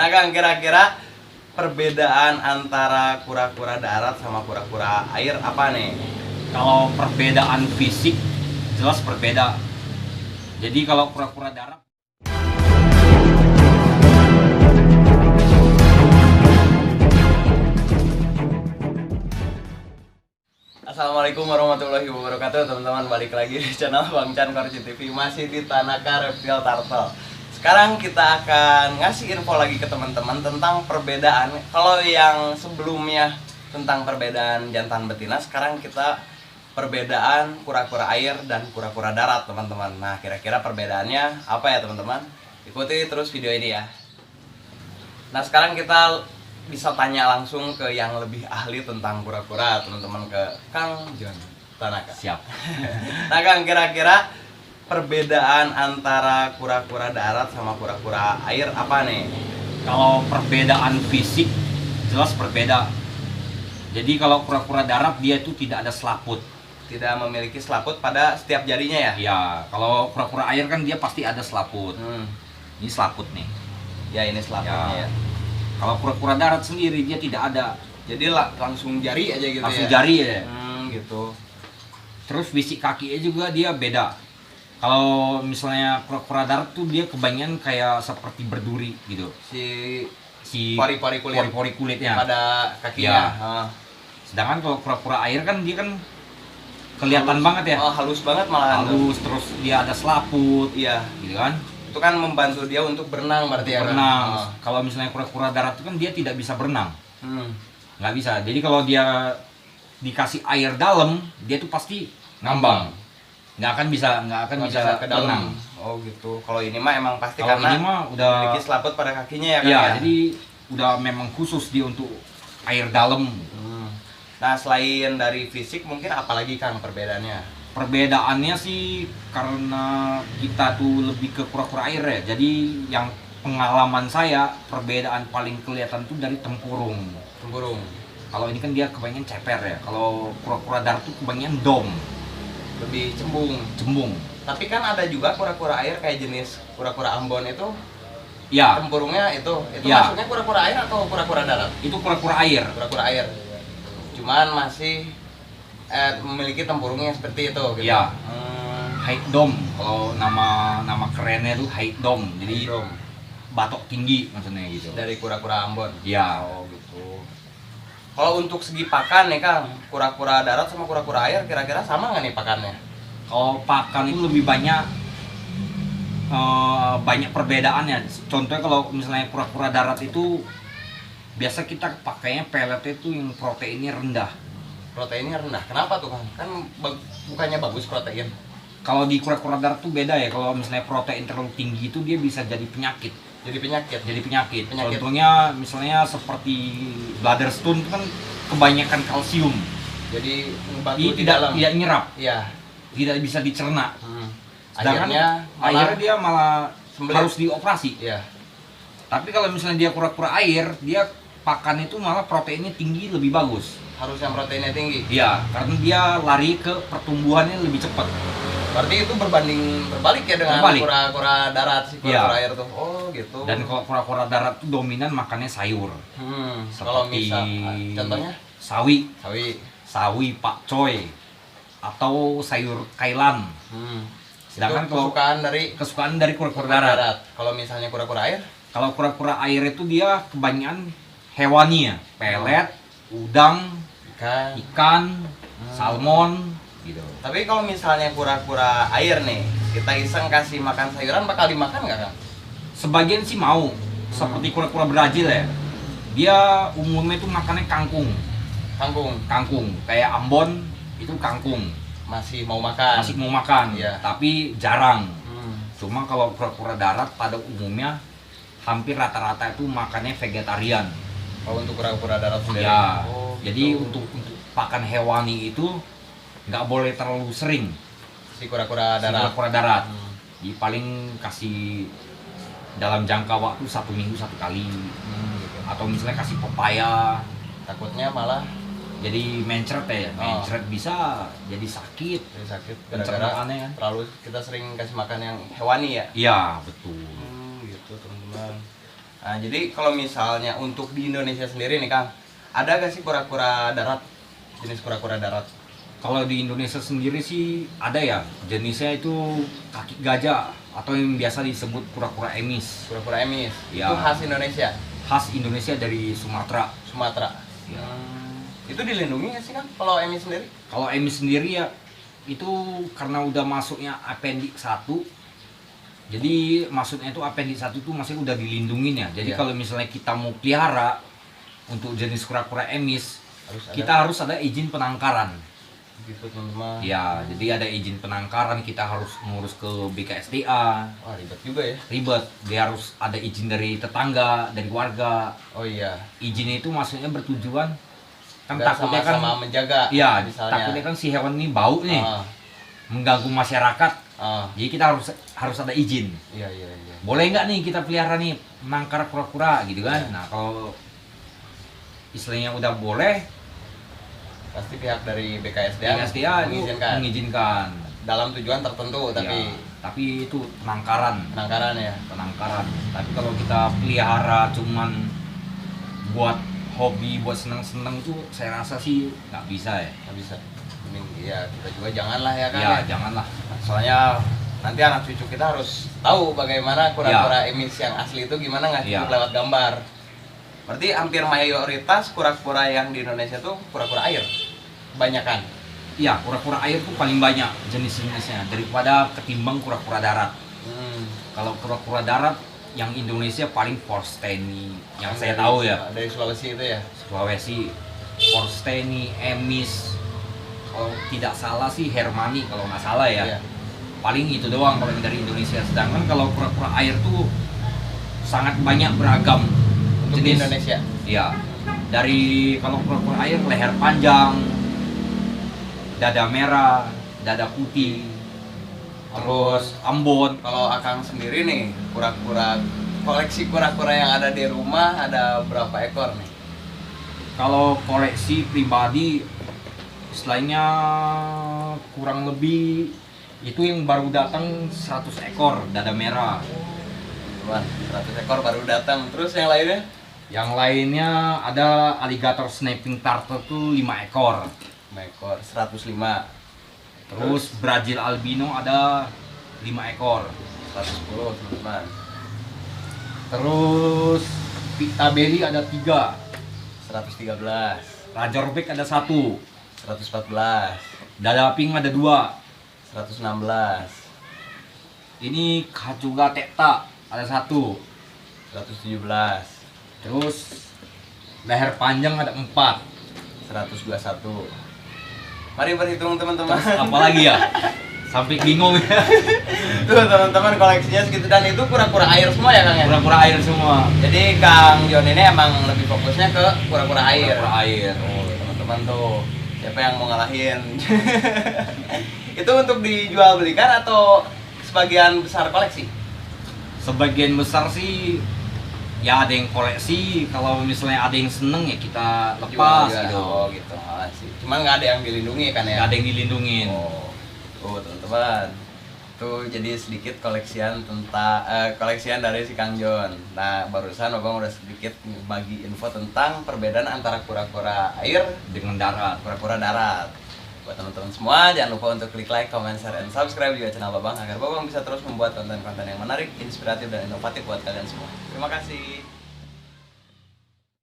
Nah Kang, kira-kira perbedaan antara kura-kura darat sama kura-kura air apa nih? Kalau perbedaan fisik jelas berbeda. Jadi kalau kura-kura darat Assalamualaikum warahmatullahi wabarakatuh teman-teman, balik lagi di channel Bang Chan Korci TV, masih di Tanaka Reptile Turtle. Sekarang kita akan ngasih info lagi ke teman-teman tentang perbedaan. Kalau yang sebelumnya tentang perbedaan jantan betina, sekarang kita perbedaan kura-kura air dan kura-kura darat teman-teman. Nah kira-kira perbedaannya apa ya teman-teman? Ikuti terus video ini ya. Nah sekarang kita bisa tanya langsung ke yang lebih ahli tentang kura-kura teman-teman, ke Kang John Tanaka. siap. Nah Kang, kira-kira perbedaan antara kura-kura darat sama kura-kura air apa nih? Kalau perbedaan fisik jelas berbeda. Jadi kalau kura-kura darat dia itu tidak ada selaput. Tidak memiliki selaput pada setiap jarinya ya? Ya, kalau kura-kura air kan dia pasti ada selaput. Ini selaput nih. Ya ini selaputnya ya. Kalau kura-kura darat sendiri dia tidak ada. Jadi langsung jari aja gitu Langsung ya? jari ya. Gitu. Terus fisik kakinya juga dia beda. Kalau misalnya kura-kura darat tuh dia kebanyakan kayak seperti berduri gitu. Si Pori-pori kulit. Pori-pori kulitnya Pada kakinya. Ya. Sedangkan kalau kura-kura air kan dia kan kelihatan Halus. banget ya. Oh, halus banget malah. Halus, terus dia ada selaput. Iya. Gitu kan. Itu kan membantu dia untuk berenang berarti ya? Berenang. Oh. Kalau misalnya kura-kura darat itu kan dia tidak bisa berenang. Nggak bisa. Jadi kalau dia dikasih air dalam, dia tuh pasti ngambang. Nggak akan bisa ke dalam. berenang. Oh gitu. Kalau ini mah emang pasti Kalau karena ini mah udah memiliki selaput pada kakinya ya kan? ya, jadi udah memang khusus dia untuk air dalam. Nah selain dari fisik mungkin apalagi Kang perbedaannya? Perbedaannya sih karena kita tuh lebih ke kura-kura air ya. Jadi yang pengalaman saya perbedaan paling kelihatan tuh dari tempurung. Tempurung. Kalau ini kan dia kebanyakan ceper ya. Kalau kura-kura darat tuh kebanyakan dom, Lebih cembung. Tapi Kan ada juga kura-kura air kayak jenis kura-kura Ambon itu ya, tempurungnya itu Ya. masuknya kura-kura air atau kura-kura darat? itu kura-kura air. Kura-kura air. Cuman masih memiliki tempurungnya seperti itu gitu. Ya. High dome. Kalau nama kerennya tuh high dome. Jadi Dom. batok tinggi maksudnya gitu. Dari kura-kura Ambon. Ya. Oh gitu. Kalau untuk segi pakan nih Kang, kura-kura darat sama kura-kura air kira-kira sama nggak nih pakannya? Kalau pakan itu lebih banyak perbedaannya. Contohnya kalau misalnya kura-kura darat itu biasa kita pakainya peletnya itu yang proteinnya rendah. Proteinnya rendah. Kenapa tuh Kang? Kan bukannya bagus protein. Kalau di kura-kura darat tuh beda ya. Kalau misalnya protein terlalu tinggi itu dia bisa jadi penyakit. Jadi Penyakit. Contohnya misalnya seperti Bladderstone itu kan kebanyakan kalsium. Jadi membantu Dia di dalam. tidak nyerap, Iya. tidak bisa dicerna. Sedangkan Akhirnya akhirnya dia malah sembelit. harus dioperasi. Iya. Tapi kalau misalnya dia kura-kura air, dia pakan itu malah proteinnya tinggi, lebih bagus. Harus yang proteinnya tinggi. Iya, karena dia lari ke pertumbuhannya lebih cepat. Berarti itu berbalik ya dengan Berbalik. kura-kura darat si Iya. kura-kura air tuh. Oh, gitu. Dan kalau kura-kura darat itu dominan makannya sayur. Kalau Seperti misal contohnya sawi, sawi. pakcoy, atau sayur kailan. Sedangkan Itu kalau kesukaan dari kura-kura darat. Kalau misalnya kura-kura air, Kalau kura-kura air itu dia kebanyakan hewani ya, pelet, udang, ikan, salmon, gitu. tapi kalau misalnya kura-kura air nih, kita iseng kasih makan sayuran bakal dimakan nggak Kang? Sebagian sih mau, seperti kura-kura Brazil ya. Dia umumnya itu makannya kangkung, kayak Ambon itu kangkung. Masih mau makan. Masih mau makan, Iya. tapi jarang. Cuma kalau kura-kura darat pada umumnya hampir rata-rata itu makannya vegetarian. Oh, untuk kura-kura darat sendiri. Ya, Oh, jadi gitu. untuk pakan hewani itu nggak boleh terlalu sering. Si kura-kura darat. Kura-kura darat. Jadi paling kasih dalam jangka waktu 1 minggu 1 kali. Gitu. Atau misalnya kasih pepaya. Takutnya malah Jadi mencret ya, mencret bisa jadi sakit. jadi sakit gara-gara Pencernaannya kan. terlalu kita sering kasih makan yang hewani ya. Iya, betul. Gitu teman-teman. Nah, jadi kalau misalnya untuk di Indonesia sendiri nih Kang, ada gak sih kura-kura darat? Jenis kura-kura darat? Kalau di Indonesia sendiri sih ada ya, jenisnya itu kaki gajah atau yang biasa disebut kura-kura emis. Kura-kura emis. Ya. Itu khas Indonesia. Khas Indonesia dari Sumatera. Sumatera. Ya. Itu dilindungi nggak sih Kang kalau emis sendiri? Kalau emis sendiri ya itu karena udah masuknya appendix 1. Jadi maksudnya itu appendix 1 itu masih udah dilindungin ya. Jadi Iya. kalau misalnya kita mau pelihara untuk jenis kura-kura emis, Harus kita harus ada izin penangkaran. gitu teman-teman. Ya, jadi ada izin penangkaran, kita harus ngurus ke BKSDA. Wah, ribet juga ya. Ribet, dia harus ada izin dari tetangga, dari warga. Oh iya. Izin itu maksudnya bertujuan kan Biar takutnya kan sama-sama menjaga. ya, misalnya. takutnya kan si hewan ini bau nih, Ah, mengganggu masyarakat. ah. Jadi kita harus ada izin. Iya, iya, iya. Boleh nggak nih kita pelihara nih menangkar kura-kura gitu kan? Iya. Nah, kalau istilahnya udah boleh, Pasti pihak dari BKSDA, BKSDA itu mengizinkan. dalam tujuan tertentu, Ya, tapi itu penangkaran. penangkaran ya. Penangkaran. Tapi kalau kita pelihara cuman buat hobi, buat seneng-seneng itu saya rasa sih nggak bisa ya. Nggak bisa. Mending ya kita juga janganlah ya kan. Ya, janganlah. Soalnya nanti anak cucu kita harus tahu bagaimana kura-kura emis yang asli itu gimana nggak Ya. cukup lewat gambar. Berarti hampir mayoritas kura-kura yang di Indonesia tuh kura-kura air. Kebanyakan. Iya, kura-kura air tuh paling banyak jenis-jenisnya daripada ketimbang kura-kura darat. Kalau kura-kura darat yang Indonesia paling Forsteni yang saya tahu ya. Dari Sulawesi itu ya. Sulawesi, Forsteni, Emis. Kalau tidak salah sih Hermani kalau nggak salah ya. Iya. Paling itu doang kalau yang dari Indonesia. Sedangkan kalau kura-kura air tuh sangat banyak beragam Untuk di Indonesia. Iya. Dari kalau kura-kura air leher panjang, dada merah, dada putih, terus ambon. Kalau Akang sendiri nih, koleksi kura-kura yang ada di rumah ada berapa ekor nih? Kalau koleksi pribadi, istilahnya kurang lebih itu yang baru datang 100 ekor dada merah. Wah, 100 ekor baru datang. Terus yang lainnya? Yang lainnya ada alligator snapping turtle tuh 5 ekor. 5 ekor, 105. Terus Brazil albino ada 5 ekor. 110 teman-teman. Terus Pictabelly ada 3. 113. Razorback ada 1. 114. Dada pink ada 2. 116. Ini Kacuga teta ada 1. 117. Terus leher panjang ada 4. 121. Mari berhitung teman-teman. Apalagi ya? Sampai bingung ya. Tuh teman-teman koleksinya segitu, dan itu kura-kura air semua ya Kang ya? Kura-kura air semua. Jadi Kang Jon ini emang lebih fokusnya ke kura-kura air. Kura-kura air. Oh, teman-teman tuh, siapa yang mau ngalahin? Itu untuk dijual belikan atau sebagian besar koleksi? Sebagian besar sih ya ada yang koleksi, kalau misalnya ada yang seneng ya kita lepas Jual juga. gitu. Oh gitu. Ah, sih. Cuman nggak ada yang dilindungi kan ya? Nggak ada yang dilindungin. Oh, tuh teman-teman. Tuh jadi sedikit koleksian koleksian dari si Kang Jon. Nah, barusan Abang udah sedikit bagi info tentang perbedaan antara kura-kura air Dengan darat. kura-kura darat. Buat teman-teman semua, jangan lupa untuk klik like, comment, share, and subscribe juga channel Babang agar Babang bisa terus membuat konten-konten yang menarik, inspiratif, dan inovatif buat kalian semua. Terima kasih.